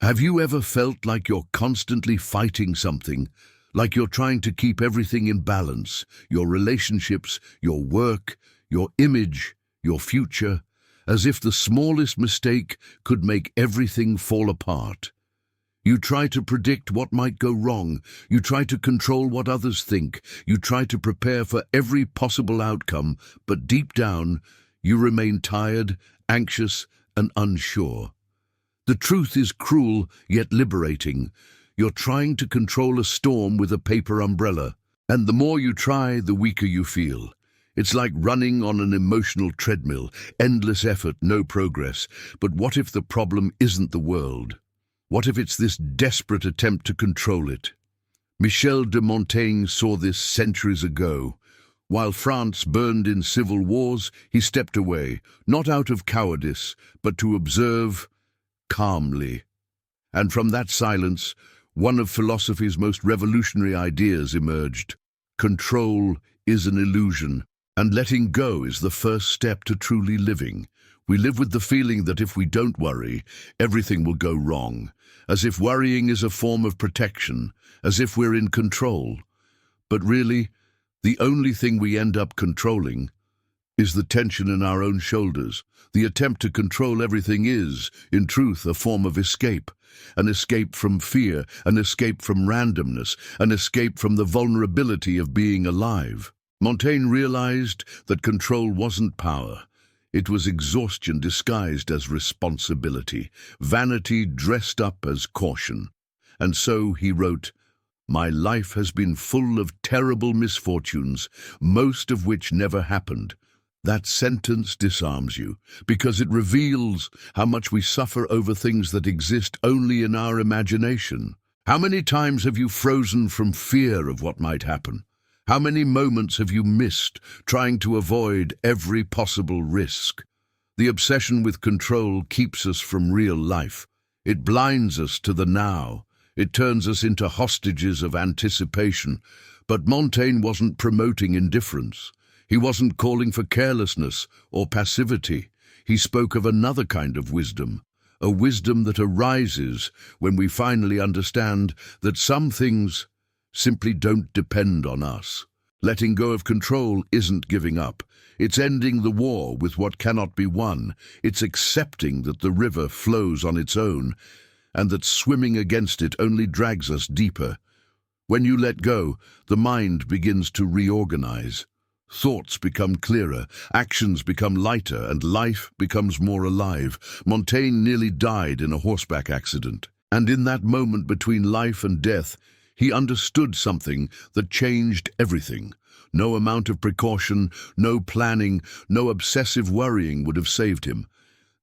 Have you ever felt like you're constantly fighting something, like you're trying to keep everything in balance, your relationships, your work, your image, your future, as if the smallest mistake could make everything fall apart? You try to predict what might go wrong, you try to control what others think, you try to prepare for every possible outcome, but deep down, you remain tired, anxious, and unsure. The truth is cruel, yet liberating. You're trying to control a storm with a paper umbrella, and the more you try, the weaker you feel. It's like running on an emotional treadmill, endless effort, no progress. But what if the problem isn't the world? What if it's this desperate attempt to control it? Michel de Montaigne saw this centuries ago. While France burned in civil wars, he stepped away, not out of cowardice, but to observe calmly. And from that silence, one of philosophy's most revolutionary ideas emerged. Control is an illusion, and letting go is the first step to truly living. We live with the feeling that if we don't worry, everything will go wrong, as if worrying is a form of protection, as if we're in control. But really, the only thing we end up controlling is the tension in our own shoulders. The attempt to control everything is, in truth, a form of escape. An escape from fear, an escape from randomness, an escape from the vulnerability of being alive. Montaigne realized that control wasn't power. It was exhaustion disguised as responsibility, vanity dressed up as caution. And so he wrote, "My life has been full of terrible misfortunes, most of which never happened." That sentence disarms you, because it reveals how much we suffer over things that exist only in our imagination. How many times have you frozen from fear of what might happen? How many moments have you missed trying to avoid every possible risk? The obsession with control keeps us from real life. It blinds us to the now. It turns us into hostages of anticipation. But Montaigne wasn't promoting indifference. He wasn't calling for carelessness or passivity. He spoke of another kind of wisdom, a wisdom that arises when we finally understand that some things simply don't depend on us. Letting go of control isn't giving up. It's ending the war with what cannot be won. It's accepting that the river flows on its own, and that swimming against it only drags us deeper. When you let go, the mind begins to reorganize. Thoughts become clearer, actions become lighter, and life becomes more alive. Montaigne nearly died in a horseback accident, and in that moment between life and death, he understood something that changed everything. No amount of precaution, no planning, no obsessive worrying would have saved him.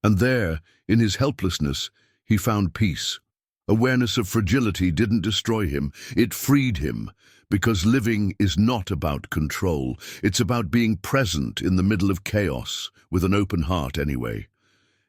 And there, in his helplessness, he found peace. Awareness of fragility didn't destroy him, it freed him. Because living is not about control, it's about being present in the middle of chaos, with an open heart anyway.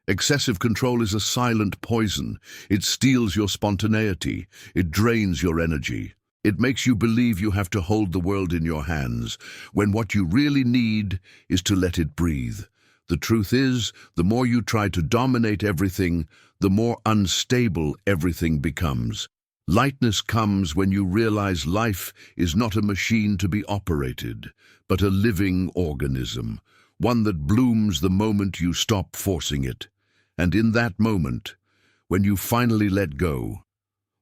Excessive control is a silent poison. It steals your spontaneity. It drains your energy. It makes you believe you have to hold the world in your hands, when what you really need is to let it breathe. The truth is, the more you try to dominate everything, the more unstable everything becomes. Lightness comes when you realize life is not a machine to be operated, but a living organism, one that blooms the moment you stop forcing it. And in that moment, when you finally let go,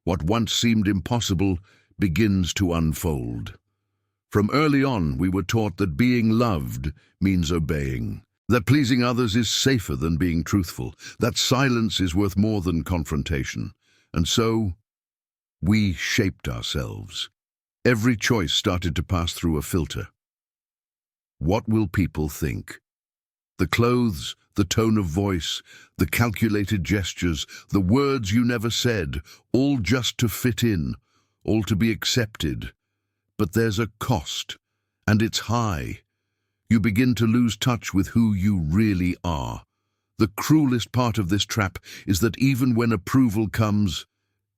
what once seemed impossible begins to unfold. From early on, we were taught that being loved means obeying, that pleasing others is safer than being truthful, that silence is worth more than confrontation. And so, we shaped ourselves. Every choice started to pass through a filter. What will people think? The clothes, the tone of voice, the calculated gestures, the words you never said, all just to fit in, all to be accepted. But there's a cost, and it's high. You begin to lose touch with who you really are. The cruelest part of this trap is that even when approval comes,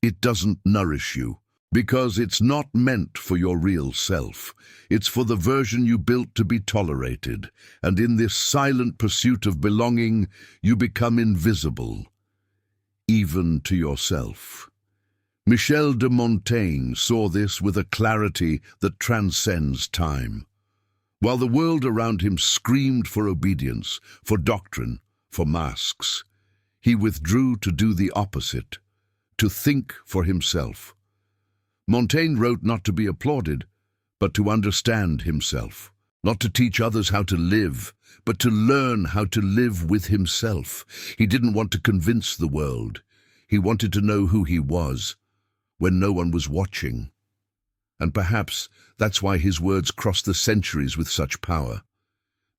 it doesn't nourish you. Because it's not meant for your real self. It's for the version you built to be tolerated. And in this silent pursuit of belonging, you become invisible. even to yourself. Michel de Montaigne saw this with a clarity that transcends time. While the world around him screamed for obedience, for doctrine, for masks, he withdrew to do the opposite, to think for himself. Montaigne wrote not to be applauded, but to understand himself, not to teach others how to live, but to learn how to live with himself. He didn't want to convince the world. He wanted to know who he was when no one was watching. And perhaps that's why his words crossed the centuries with such power.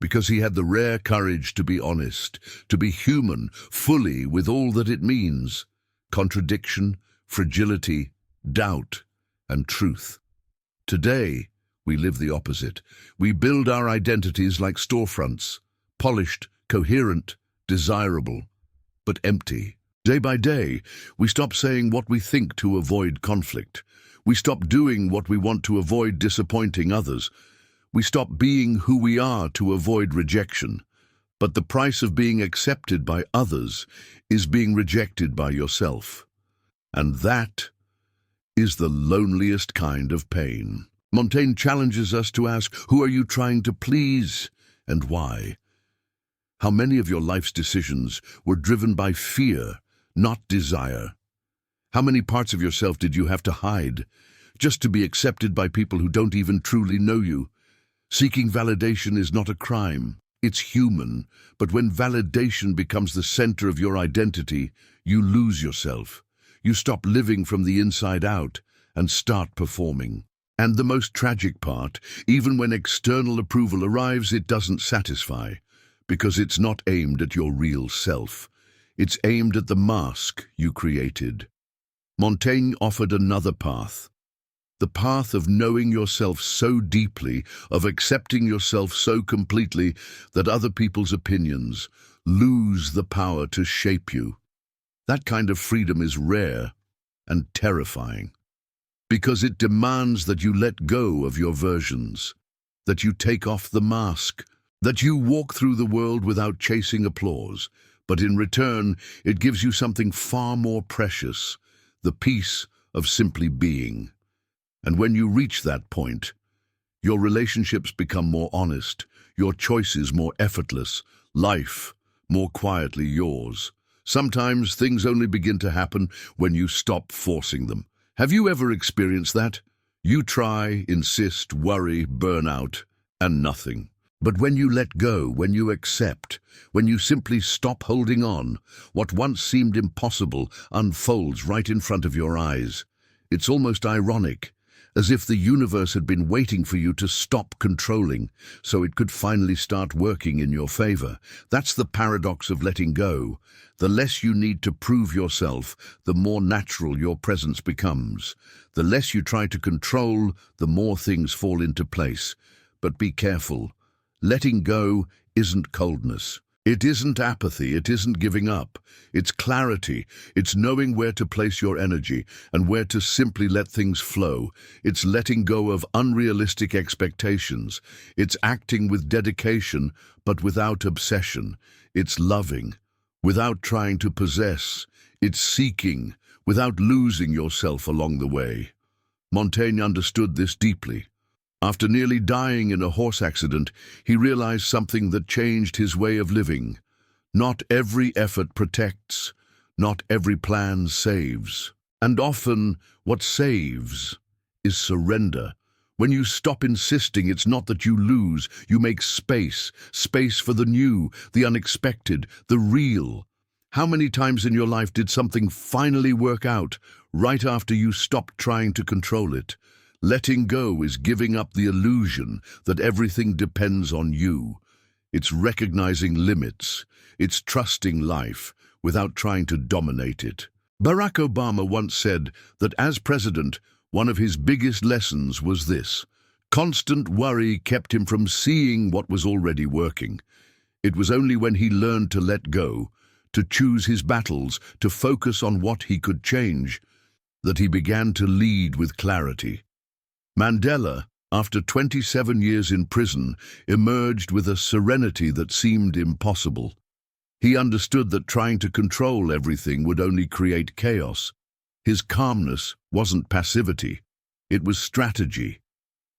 Because he had the rare courage to be honest, to be human, fully with all that it means: contradiction, fragility, doubt, and truth. Today, we live the opposite. We build our identities like storefronts, polished, coherent, desirable, but empty. Day by day, we stop saying what we think to avoid conflict. We stop doing what we want to avoid disappointing others. We stop being who we are to avoid rejection. But the price of being accepted by others is being rejected by yourself. And that is the loneliest kind of pain. Montaigne challenges us to ask, who are you trying to please and why? How many of your life's decisions were driven by fear, not desire? How many parts of yourself did you have to hide just to be accepted by people who don't even truly know you? Seeking validation is not a crime. It's human, but when validation becomes the center of your identity, you lose yourself. You stop living from the inside out and start performing. And the most tragic part, even when external approval arrives, it doesn't satisfy, because it's not aimed at your real self. It's aimed at the mask you created. Montaigne offered another path. The path of knowing yourself so deeply, of accepting yourself so completely that other people's opinions lose the power to shape you. That kind of freedom is rare and terrifying, because it demands that you let go of your versions, that you take off the mask, that you walk through the world without chasing applause, but in return it gives you something far more precious, the peace of simply being. And when you reach that point, your relationships become more honest, your choices more effortless, life more quietly yours. Sometimes things only begin to happen when you stop forcing them. Have you ever experienced that? You try, insist, worry, burn out, and nothing. But when you let go, when you accept, when you simply stop holding on, what once seemed impossible unfolds right in front of your eyes. It's almost ironic, as if the universe had been waiting for you to stop controlling, so it could finally start working in your favor. That's the paradox of letting go. The less you need to prove yourself, the more natural your presence becomes. The less you try to control, the more things fall into place. But be careful. Letting go isn't coldness. It isn't apathy, it isn't giving up. It's clarity. It's knowing where to place your energy and where to simply let things flow. It's letting go of unrealistic expectations. It's acting with dedication, but without obsession. It's loving, without trying to possess. It's seeking, without losing yourself along the way. Montaigne understood this deeply. After nearly dying in a horse accident, he realized something that changed his way of living. Not every effort protects, not every plan saves. And often, what saves is surrender. When you stop insisting, it's not that you lose, you make space for the new, the unexpected, the real. How many times in your life did something finally work out right after you stopped trying to control it? Letting go is giving up the illusion that everything depends on you. It's recognizing limits. It's trusting life without trying to dominate it. Barack Obama once said that as president, one of his biggest lessons was this: constant worry kept him from seeing what was already working. It was only when he learned to let go, to choose his battles, to focus on what he could change, that he began to lead with clarity. Mandela, after 27 years in prison, emerged with a serenity that seemed impossible. He understood that trying to control everything would only create chaos. His calmness wasn't passivity. It was strategy.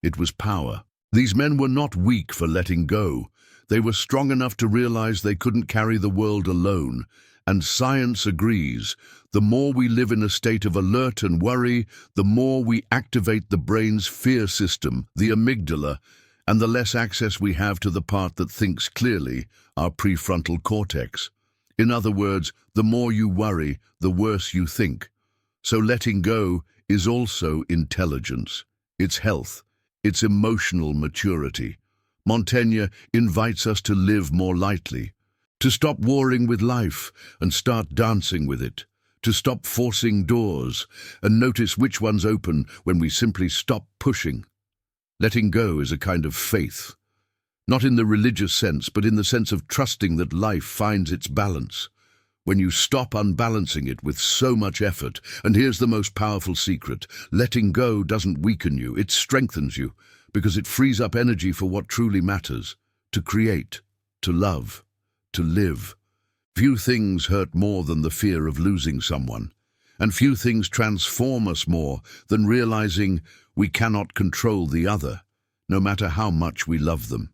It was power. These men were not weak for letting go. They were strong enough to realize they couldn't carry the world alone. And science agrees. The more we live in a state of alert and worry, the more we activate the brain's fear system, the amygdala, and the less access we have to the part that thinks clearly, our prefrontal cortex. In other words, the more you worry, the worse you think. So letting go is also intelligence. It's health. It's emotional maturity. Montaigne invites us to live more lightly, to stop warring with life and start dancing with it, to stop forcing doors and notice which ones open when we simply stop pushing. Letting go is a kind of faith, not in the religious sense, but in the sense of trusting that life finds its balance. When you stop unbalancing it with so much effort, and here's the most powerful secret, letting go doesn't weaken you, it strengthens you, because it frees up energy for what truly matters, to create, to love, to live. Few things hurt more than the fear of losing someone, and few things transform us more than realizing we cannot control the other, no matter how much we love them.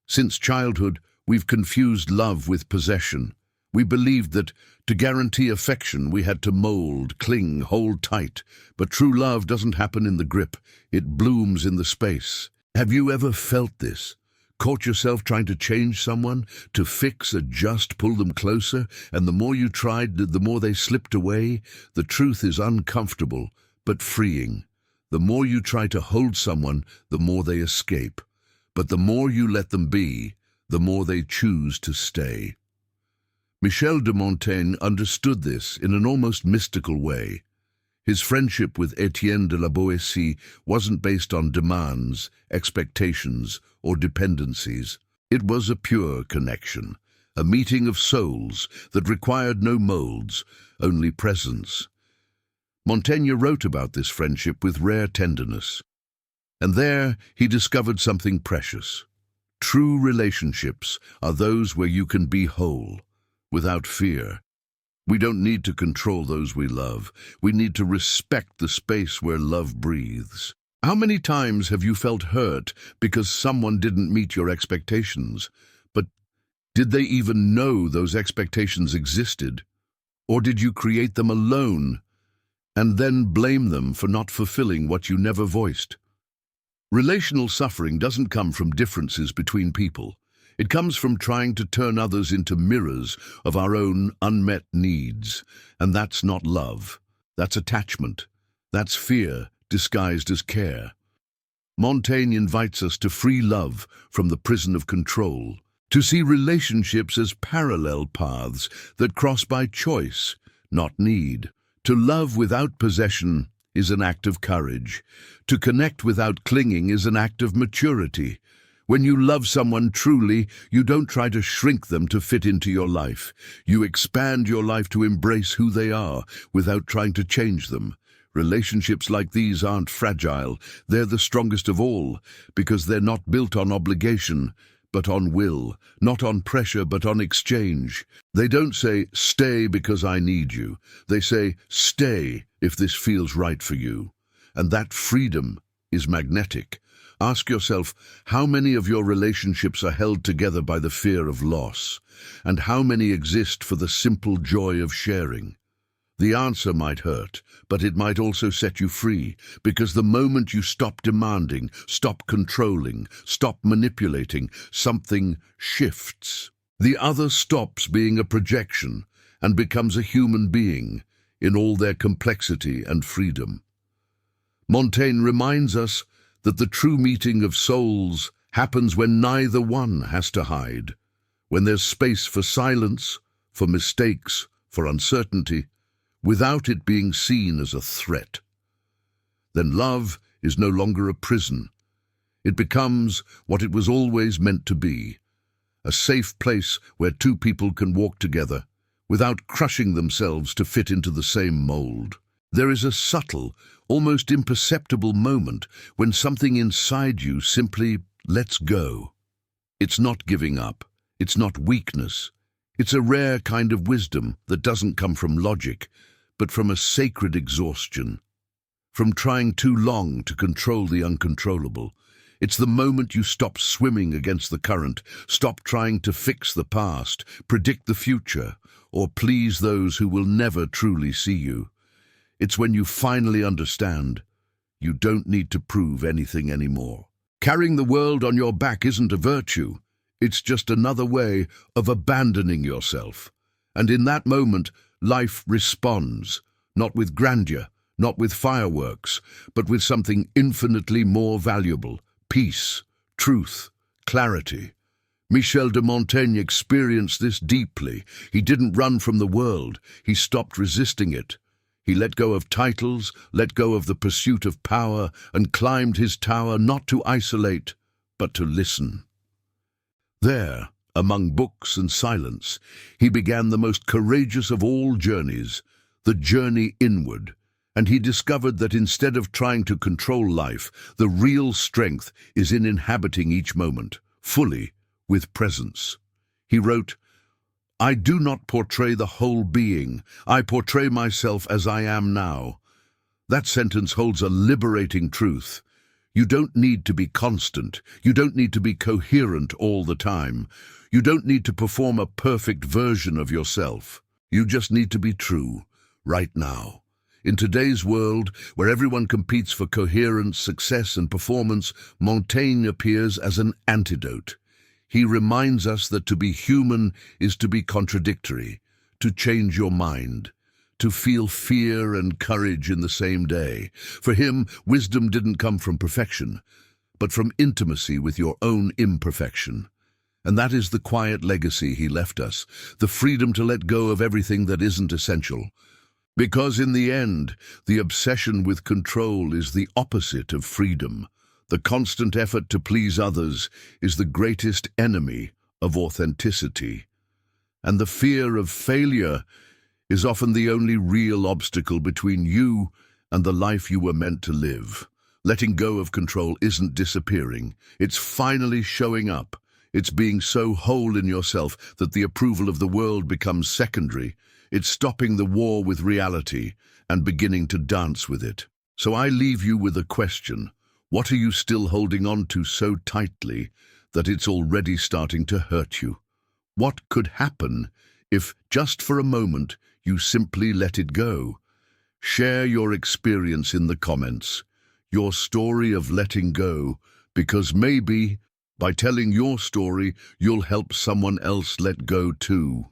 Since childhood, we've confused love with possession. We believed that to guarantee affection we had to mold, cling, hold tight. But true love doesn't happen in the grip, it blooms in the space. Have you ever felt this? Caught yourself trying to change someone, to fix, adjust, pull them closer, and the more you tried, the more they slipped away? The truth is uncomfortable, but freeing. The more you try to hold someone, the more they escape. But the more you let them be, the more they choose to stay. Michel de Montaigne understood this in an almost mystical way. His friendship with Etienne de la Boétie wasn't based on demands, expectations, or dependencies. It was a pure connection, a meeting of souls that required no molds, only presence. Montaigne wrote about this friendship with rare tenderness. And there he discovered something precious. True relationships are those where you can be whole, without fear. We don't need to control those we love. We need to respect the space where love breathes. How many times have you felt hurt because someone didn't meet your expectations? But did they even know those expectations existed? Or did you create them alone and then blame them for not fulfilling what you never voiced? Relational suffering doesn't come from differences between people. It comes from trying to turn others into mirrors of our own unmet needs. And that's not love. That's attachment. That's fear disguised as care. Montaigne invites us to free love from the prison of control, to see relationships as parallel paths that cross by choice, not need. To love without possession is an act of courage. To connect without clinging is an act of maturity. When you love someone truly, you don't try to shrink them to fit into your life. You expand your life to embrace who they are without trying to change them. Relationships like these aren't fragile. They're the strongest of all because they're not built on obligation, but on will, not on pressure, but on exchange. They don't say, stay because I need you. They say, stay if this feels right for you. And that freedom is magnetic. Ask yourself, how many of your relationships are held together by the fear of loss? And how many exist for the simple joy of sharing? The answer might hurt, but it might also set you free, because the moment you stop demanding, stop controlling, stop manipulating, something shifts. The other stops being a projection and becomes a human being in all their complexity and freedom. Montaigne reminds us that the true meeting of souls happens when neither one has to hide, when there's space for silence, for mistakes, for uncertainty, without it being seen as a threat. Then love is no longer a prison. It becomes what it was always meant to be, a safe place where two people can walk together without crushing themselves to fit into the same mold. There is a subtle, almost imperceptible moment when something inside you simply lets go. It's not giving up. It's not weakness. It's a rare kind of wisdom that doesn't come from logic, but from a sacred exhaustion, from trying too long to control the uncontrollable. It's the moment you stop swimming against the current, stop trying to fix the past, predict the future, or please those who will never truly see you. It's when you finally understand you don't need to prove anything anymore. Carrying the world on your back isn't a virtue. It's just another way of abandoning yourself. And in that moment, life responds, not with grandeur, not with fireworks, but with something infinitely more valuable: peace, truth, clarity. Michel de Montaigne experienced this deeply. He didn't run from the world. He stopped resisting it. He let go of titles, let go of the pursuit of power, and climbed his tower not to isolate, but to listen. There, among books and silence, he began the most courageous of all journeys, the journey inward, and he discovered that instead of trying to control life, the real strength is in inhabiting each moment, fully, with presence. He wrote, "I do not portray the whole being, I portray myself as I am now." That sentence holds a liberating truth. You don't need to be constant. You don't need to be coherent all the time. You don't need to perform a perfect version of yourself. You just need to be true, right now. In today's world, where everyone competes for coherence, success, and performance, Montaigne appears as an antidote. He reminds us that to be human is to be contradictory, to change your mind, to feel fear and courage in the same day. For him, wisdom didn't come from perfection, but from intimacy with your own imperfection. And that is the quiet legacy he left us, the freedom to let go of everything that isn't essential. Because in the end, the obsession with control is the opposite of freedom. The constant effort to please others is the greatest enemy of authenticity. And the fear of failure is often the only real obstacle between you and the life you were meant to live. Letting go of control isn't disappearing. It's finally showing up. It's being so whole in yourself that the approval of the world becomes secondary. It's stopping the war with reality and beginning to dance with it. So I leave you with a question. What are you still holding on to so tightly that it's already starting to hurt you? What could happen if, just for a moment, you simply let it go? Share your experience in the comments, your story of letting go, because maybe, by telling your story, you'll help someone else let go too.